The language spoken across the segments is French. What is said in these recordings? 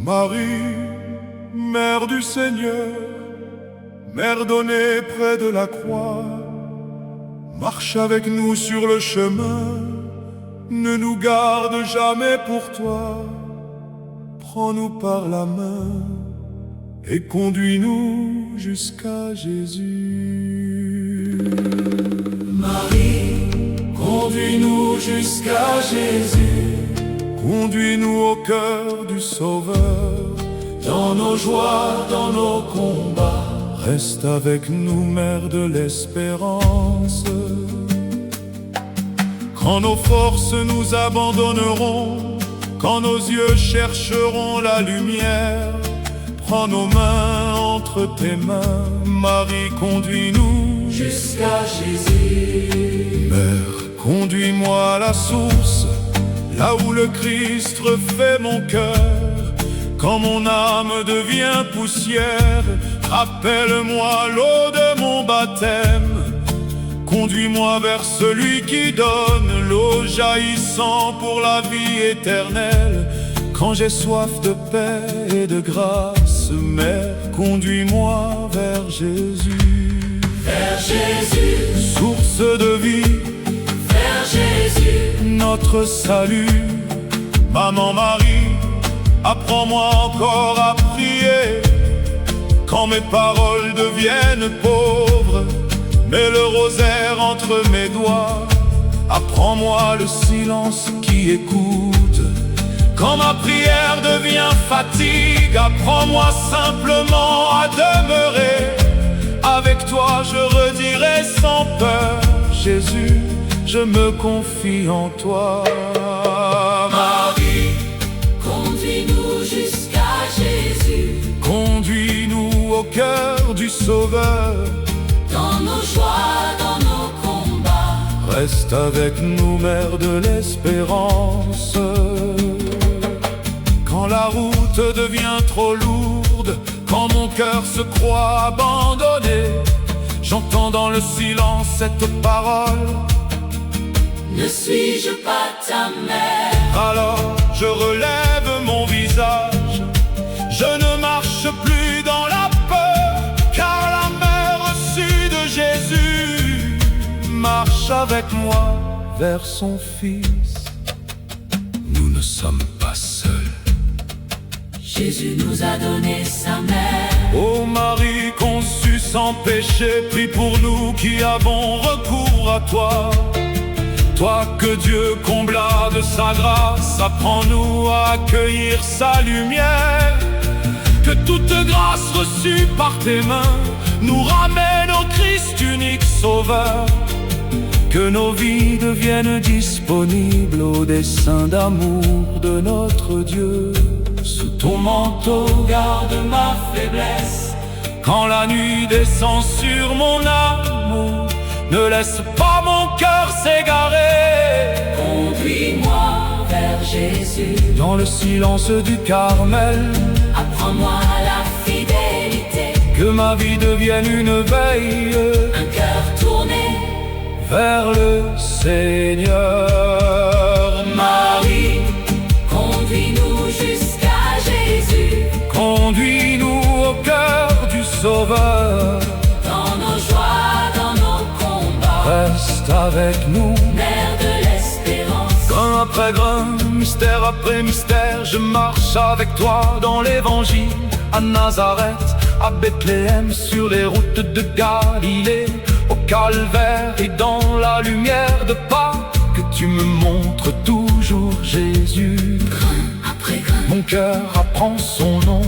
Marie, Mère du Seigneur, Mère donnée près de la croix, marche avec nous sur le chemin, ne nous garde jamais pour toi. Prends-nous par la main et conduis-nous jusqu'à Jésus. Marie, conduis-nous jusqu'à Jésus. Conduis-nous au cœur du Sauveur. Dans nos joies, dans nos combats, Reste avec nous, Mère de l'espérance. Quand nos forces nous abandonneront, quand nos yeux chercheront la lumière, prends nos mains entre tes mains, Marie, conduis-nous jusqu'à Jésus. Mère, conduis-moi à la source, là où le Christ refait mon cœur. Quand mon âme devient poussière, rappelle-moi l'eau de mon baptême. Conduis-moi vers celui qui donne l'eau jaillissant pour la vie éternelle. Quand j'ai soif de paix et de grâce, Mère, conduis-moi vers Jésus. Vers Jésus, source de vie, vers Jésus, notre salut. Maman Marie, apprends-moi encore à prier. Quand mes paroles deviennent pauvres, mets le rosaire entre mes doigts. Apprends-moi le silence qui écoute. Quand ma prière devient fatigue, apprends-moi simplement à demeurer. Avec toi je redirai sans peur, Jésus, je me confie en toi. Marie, conduis-nous jusqu'à Jésus. Conduis-nous au cœur du Sauveur. Dans nos joies, dans nos combats, Reste avec nous, Mère de l'espérance. Quand la route devient trop lourde, quand mon cœur se croit abandonné, j'entends dans le silence cette parole: ne suis-je pas ta mère? alors je relève mon visage, je ne marche plus dans la peur, car la mère reçue de Jésus marche avec moi vers son Fils. Nous ne sommes pas seuls. Jésus nous a donné sa mère. Ô Marie conçue sans péché, prie pour nous qui avons recours à toi. Toi que Dieu combla de sa grâce, apprends-nous à accueillir sa lumière. Que toute grâce reçue par tes mains nous ramène au Christ unique Sauveur. Que nos vies deviennent disponibles au dessein d'amour de notre Dieu. Sous ton manteau, garde ma faiblesse. Quand la nuit descend sur mon amour, ne laisse pas mon cœur s'égarer. Conduis-moi vers Jésus. Dans le silence du Carmel, apprends-moi la fidélité. que ma vie devienne une veille, un cœur tourné vers le Seigneur. Marie, conduis-nous jusqu'à Jésus. Conduis-nous au cœur du Sauveur. Dans nos joies, dans nos combats, Reste avec nous, Mère de l'espérance. grain après grain, mystère après mystère, je marche avec toi dans l'évangile. À Nazareth, à Bethléem, sur les routes de Galilée, au calvaire et dans la lumière de Pâques, que tu me montres toujours Jésus. Grain après grain, Mon cœur apprend son nom,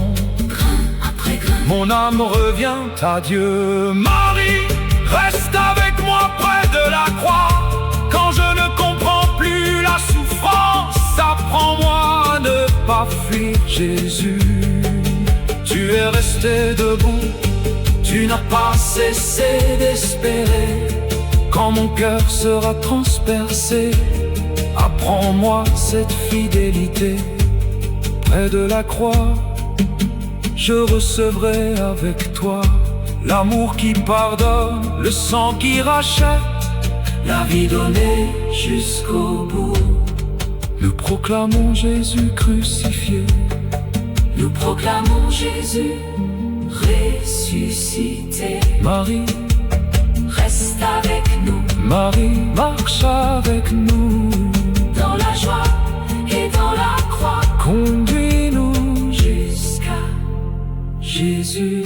grain après grain, mon âme revient à Dieu. Marie, reste avec moi près de la croix. Quand je ne comprends plus la souffrance, apprends-moi à ne pas fuir Jésus. Tu es resté debout, tu n'as pas cessé d'espérer. Quand mon cœur sera transpercé, apprends-moi cette fidélité. Près de la croix, je recevrai avec toi l'amour qui pardonne, le sang qui rachète, la vie donnée jusqu'au bout. Nous proclamons Jésus crucifié. Nous proclamons Jésus ressuscité. Marie, reste avec nous. Marie, marche avec nous. Dans la joie et dans la croix, Conduis-nous jusqu'à Jésus.